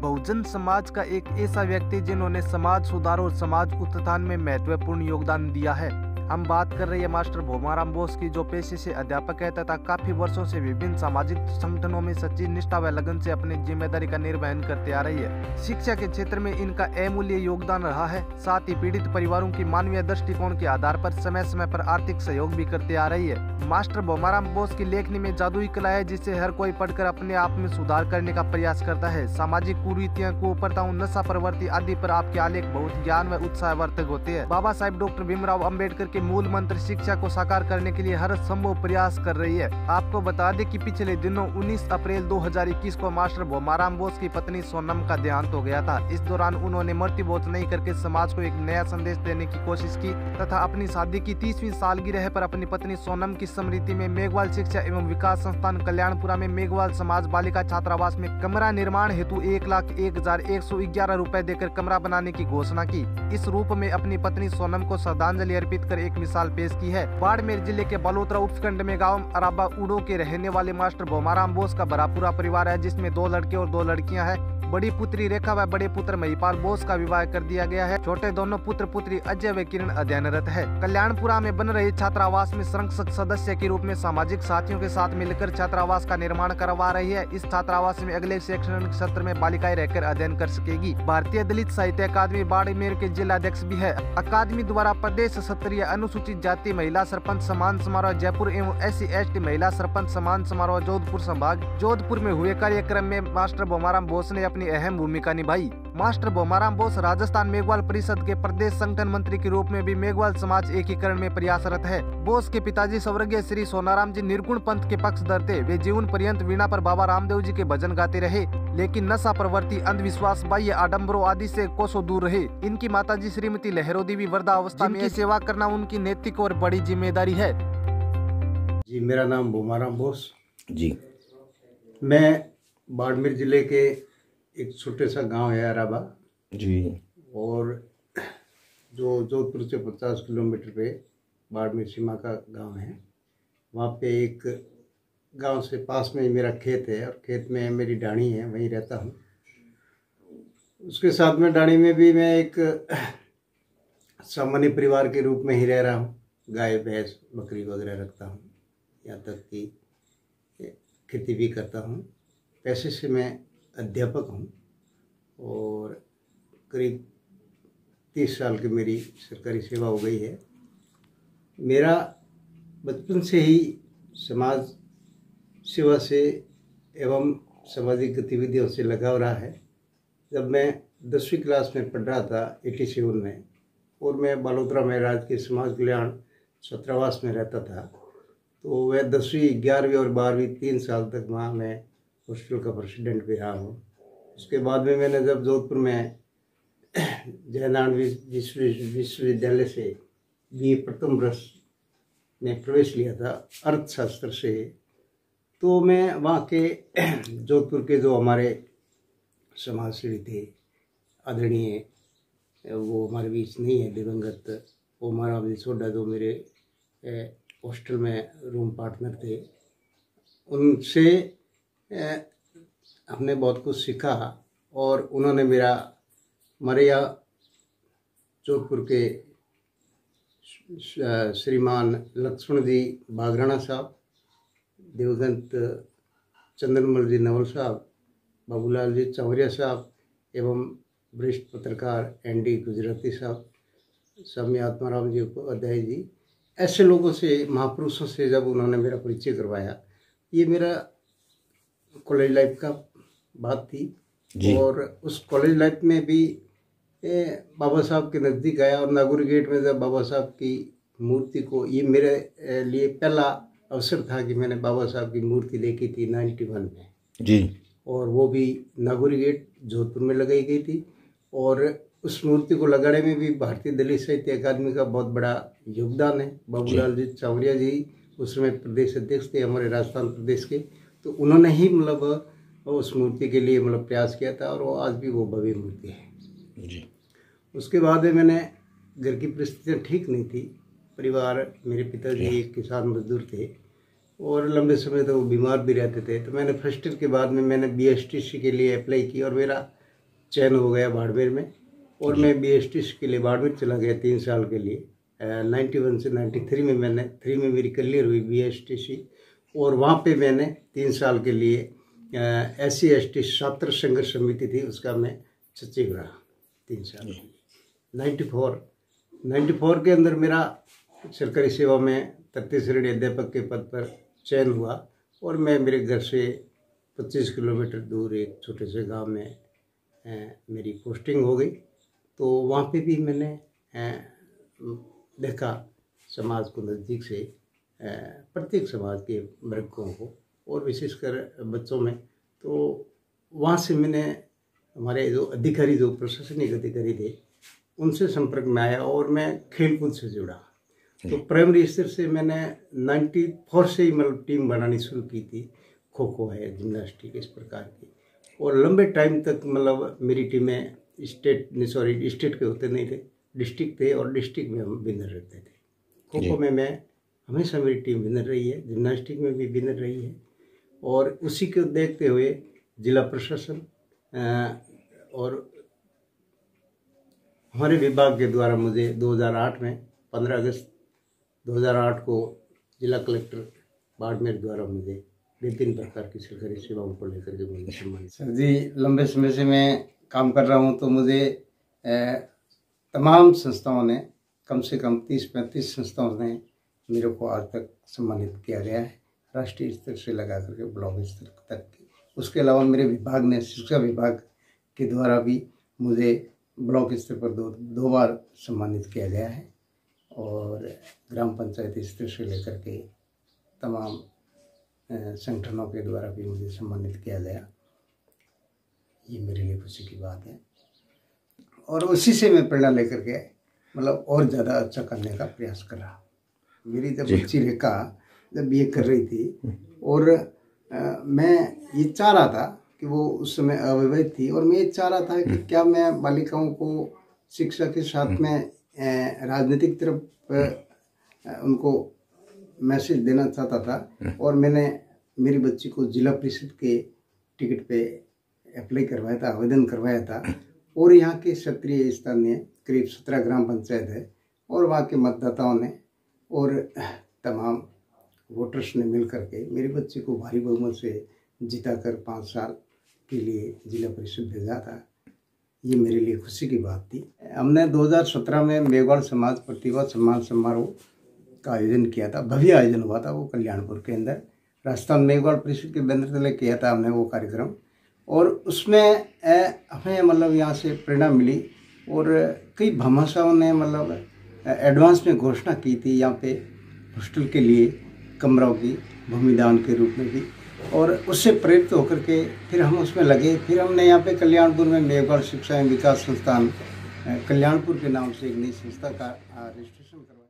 बहुजन समाज का एक ऐसा व्यक्ति जिन्होंने समाज सुधार और समाज उत्थान में महत्वपूर्ण योगदान दिया है। हम बात कर रहे हैं मास्टर भोमाराम बोस की, जो पेशे से अध्यापक है तथा काफी वर्षों से विभिन्न सामाजिक संगठनों में सच्ची निष्ठा व लगन से अपनी जिम्मेदारी का निर्वहन करते आ रही है। शिक्षा के क्षेत्र में इनका अमूल्य योगदान रहा है। साथ ही पीड़ित परिवारों की मानवीय दृष्टिकोण के आधार पर समय समय पर आर्थिक सहयोग भी करते आ रही है। मास्टर भोमाराम बोस की लेखनी में जादुई कला है, जिसे हर कोई पढ़कर अपने आप में सुधार करने का प्रयास करता है। सामाजिक कुरीतियां, कुप्रथाओं, नशा प्रवृत्ति आदि पर आपके आलेख बहुत ज्ञान व उत्साहवर्धक होते हैं। बाबा साहेब डॉक्टर भीमराव अंबेडकर के मूल मंत्र शिक्षा को साकार करने के लिए हर संभव प्रयास कर रही है। आपको बता दें कि पिछले दिनों 19 अप्रैल 2021 को मास्टर भोमाराम बोस की पत्नी सोनम का देहांत हो गया था। इस दौरान उन्होंने मृत्युभोज नहीं करके समाज को एक नया संदेश देने की कोशिश की तथा अपनी शादी की 30वीं सालगिरह पर अपनी पत्नी सोनम की स्मृति में मेघवाल शिक्षा एवं विकास संस्थान कल्याणपुरा में मेघवाल समाज बालिका छात्रावास में कमरा निर्माण हेतु 1,01,111 रुपए देकर कमरा बनाने की घोषणा की। इस रूप में अपनी पत्नी सोनम को श्रद्धांजलि अर्पित कर एक मिसाल पेश की है। बाड़मेर जिले के बलोत्रा उपखंड में गांव अराबा उड़ो के रहने वाले मास्टर भोमाराम बोस का भरा पूरा परिवार है, जिसमें 2 लड़के और 2 लड़कियां हैं। बड़ी पुत्री रेखा व बड़े पुत्र महिपाल बोस का विवाह कर दिया गया है। छोटे दोनों पुत्र पुत्री अजय व किरण अध्ययनरत है। कल्याणपुरा में बन रहे छात्रावास में संरक्षक सदस्य के रूप में सामाजिक साथियों के साथ मिलकर छात्रावास का निर्माण करवा रही है। इस छात्रावास में अगले शैक्षणिक सत्र में बालिकाएं रहकर अध्ययन कर सकेगी। भारतीय दलित साहित्य अकादमी बाड़मेर के जिलाध्यक्ष भी है। अकादमी द्वारा प्रदेश स्तरीय अनुसूचित जाति महिला सरपंच सम्मान समारोह जयपुर एवं SC/ST महिला सरपंच सम्मान समारोह जोधपुर संभाग जोधपुर में हुए कार्यक्रम में मास्टर भोमाराम बोस ने अपनी अहम भूमिका निभाई। मास्टर भोमाराम बोस राजस्थान मेघवाल परिषद के प्रदेश संगठन मंत्री के रूप में भी मेघवाल समाज एकीकरण में प्रयासरत है। बोस के पिताजी स्वर्गीय श्री सोनाराम जी निर्गुण पंथ के पक्षधर थे। वे जीवन पर्यंत वीणा पर बाबा रामदेव जी के भजन गाते रहे, लेकिन नशा प्रवृत्ति, अंधविश्वास, बाह्य आडम्बरों आदि से कोसों दूर रहे। इनकी माताजी श्रीमती लहरो देवी वृद्धावस्था में सेवा करना उनकी नैतिक और बड़ी जिम्मेदारी है। जी, मेरा नाम भोमाराम बोस जी। मैं बाड़मेर जिले के एक छोटे सा गांव है अराबा जी, और जो जोधपुर से 50 किलोमीटर पे बाड़मेर सीमा का गांव है। वहाँ पे एक गांव से पास में ही मेरा खेत है और खेत में मेरी डाणी है, वहीं रहता हूँ। उसके साथ में डाणी में भी मैं एक सामान्य परिवार के रूप में ही रह रहा हूँ। गाय भैंस बकरी वगैरह रखता हूँ, यहाँ तक कि खेती भी करता हूँ। पैसे से मैं अध्यापक हूँ और करीब 30 साल की मेरी सरकारी सेवा हो गई है। मेरा बचपन से ही समाज सेवा से एवं सामाजिक गतिविधियों से लगाव रहा है। जब मैं 10वीं क्लास में पढ़ रहा था 87 में, और मैं बालोतरा में राजकीय समाज कल्याण छात्रावास में रहता था, तो वह 10वीं 11वीं और 12वीं 3 साल तक वहाँ मैं हॉस्टल का प्रेसिडेंट भी रहा हूँ। उसके बाद में मैंने जब जोधपुर में जयनारायण विश्वविद्यालय से BA प्रथम वर्ष में प्रवेश लिया था अर्थशास्त्र से, तो मैं वहाँ के जोधपुर के जो हमारे समाजसेवी थे आदरणीय, वो हमारे बीच नहीं है, दिवंगत भोमाराम जी सोडा, जो मेरे हॉस्टल में रूम पार्टनर थे, उनसे हमने बहुत कुछ सीखा। और उन्होंने मेरा हमारे यहाँ जोधपुर के श्रीमान लक्ष्मण जी बागराना साहब, देवगंत चंद्रमल जी नवल साहब, बाबूलाल जी चौरिया साहब एवं वरिष्ठ पत्रकार ND गुजराती साहब, स्वामी आत्माराम जी उपाध्याय जी, ऐसे लोगों से, महापुरुषों से जब उन्होंने मेरा परिचय करवाया, ये मेरा कॉलेज लाइफ का बात थी। और उस कॉलेज लाइफ में भी बाबा साहब के नज़दीक आया, और नागौरी गेट में जब बाबा साहब की मूर्ति को, ये मेरे लिए पहला अवसर था कि मैंने बाबा साहब की मूर्ति देखी थी 91 में जी, और वो भी नागौरी गेट जोधपुर में लगाई गई थी। और उस मूर्ति को लगाने में भी भारतीय दलित साहित्य अकादमी का बहुत बड़ा योगदान है। बाबूलाल जी चौरिया जी उस समय प्रदेश अध्यक्ष थे हमारे राजस्थान प्रदेश के, तो उन्होंने ही मतलब उस मूर्ति के लिए मतलब प्रयास किया था, और वो आज भी वो भव्य मूर्ति है जी। उसके बाद में मैंने, घर की परिस्थितियाँ ठीक नहीं थी, परिवार, मेरे पिताजी एक किसान मजदूर थे और लंबे समय तक वो बीमार भी रहते थे, तो मैंने फर्स्ट ईयर के बाद में मैंने BSTC के लिए अप्लाई की और मेरा चयन हो गया बाड़मेर में, और मैं BST के लिए बाड़मेर चला गया 3 साल के लिए। 91 से 93 में मैंने 3 में मेरी क्लियर हुई BSTC, और वहाँ पे मैंने 3 साल के लिए SC/ST छात्र संघर्ष समिति थी, उसका मैं सचिव रहा 3 साल। 94 के अंदर मेरा सरकारी सेवा में तृतीय श्रेणी अध्यापक के पद पर चयन हुआ, और मैं मेरे घर से 25 किलोमीटर दूर एक छोटे से गांव में मेरी पोस्टिंग हो गई। तो वहाँ पे भी मैंने देखा समाज को नज़दीक से, प्रत्येक समाज के वर्गों को, और विशेषकर बच्चों में। तो वहाँ से मैंने हमारे जो अधिकारी, जो प्रशासनिक अधिकारी थे, उनसे संपर्क में आया, और मैं खेलकूद से जुड़ा। तो प्राइमरी स्तर से मैंने 94 से ही मतलब टीम बनानी शुरू की थी, खो खो है, जिम्नास्टिक, इस प्रकार की। और लंबे टाइम तक मतलब मेरी टीमें स्टेट के होते नहीं थे, डिस्ट्रिक्ट थे, और डिस्ट्रिक्ट में हम विनर रहते थे। खो खो में मैं हमेशा मेरी टीम विनर रही है, जिम्नास्टिक में भी विनर रही है। और उसी को देखते हुए जिला प्रशासन और हमारे विभाग के द्वारा मुझे 2008 में 15 अगस्त 2008 को जिला कलेक्टर बाड़मेर द्वारा मुझे विभिन्न प्रकार की सरकारी सेवाओं को लेकर के मुझे सम्मानित। सर जी, लंबे समय से मैं काम कर रहा हूँ, तो मुझे तमाम संस्थाओं ने, कम से कम 30-35 संस्थाओं ने मेरे को आज तक सम्मानित किया गया है, राष्ट्रीय स्तर से लगा करके ब्लॉक स्तर तक। उसके अलावा मेरे विभाग ने, शिक्षा विभाग के द्वारा भी मुझे ब्लॉक स्तर पर दो बार सम्मानित किया गया है, और ग्राम पंचायत स्तर से लेकर के तमाम संगठनों के द्वारा भी मुझे सम्मानित किया गया। ये मेरे लिए खुशी की बात है, और उसी से मैं प्रेरणा लेकर के मतलब और ज़्यादा अच्छा करने का प्रयास कर रहा। मेरी जब बच्ची रेखा जब BA कर रही थी, और मैं ये चाह रहा था कि वो उस समय अविवाहित थी, और मैं ये चाह रहा था कि क्या मैं बालिकाओं को शिक्षा के साथ में राजनीतिक तरफ उनको मैसेज देना चाहता था। और मैंने मेरी बच्ची को जिला परिषद के टिकट पे अप्लाई करवाया था, आवेदन करवाया था। और यहाँ के क्षेत्रीय स्थानीय करीब 17 ग्राम पंचायत है, और वहाँ के मतदाताओं ने और तमाम वोटर्स ने मिल करके मेरी बच्ची को भारी बहुमत से जिताकर 5 साल के लिए जिला परिषद भेजा था। ये मेरे लिए खुशी की बात थी। हमने 2017 में मेघवाल समाज प्रतिभा सम्मान समारोह का आयोजन किया था, भव्य आयोजन हुआ था वो कल्याणपुर के अंदर। राजस्थान मेघवाल परिषद के बैनर तले किया था हमने वो कार्यक्रम, और उसमें हमें मतलब यहाँ से प्रेरणा मिली, और कई भामाशाहों ने मतलब एडवांस में घोषणा की थी यहाँ पे हॉस्टल के लिए कमरों की भूमिदान के रूप में भी, और उससे प्रेरित होकर के फिर हम उसमें लगे। फिर हमने यहाँ पे कल्याणपुर में मेघवाल शिक्षा एवं विकास संस्थान कल्याणपुर के नाम से एक नई संस्था का रजिस्ट्रेशन करवाया।